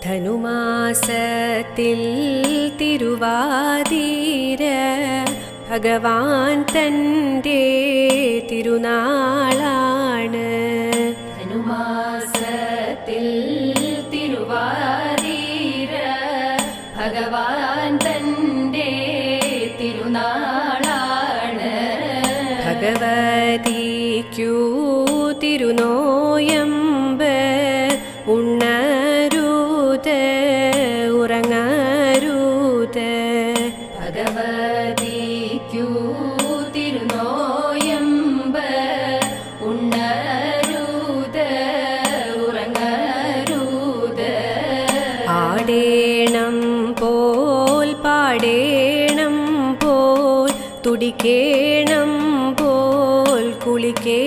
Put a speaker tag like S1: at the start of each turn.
S1: ധനുമാസത്തിൽ തിരുവാതിര ഭഗവാൻ തൻ്റെ തിരുനാളാണ്.
S2: ധനുമാസത്തിൽ തിരുവാതിര ഭഗവാൻ തൻ്റെ തിരുനാളാണ്.
S1: ഭഗവതിക്കു തിരുനോയമ്പ് ഉണ്ണരുത് ഉറങ്ങരുത്.
S2: ഭഗവതിക്കു തിരുനോയമ്പ് ഉണ്ണരുത് ഉറങ്ങരുത്.
S1: ആടേണം പോൽ പാടേണം പോൽ തുടിക്കേണം പോൽ കുളിക്കേ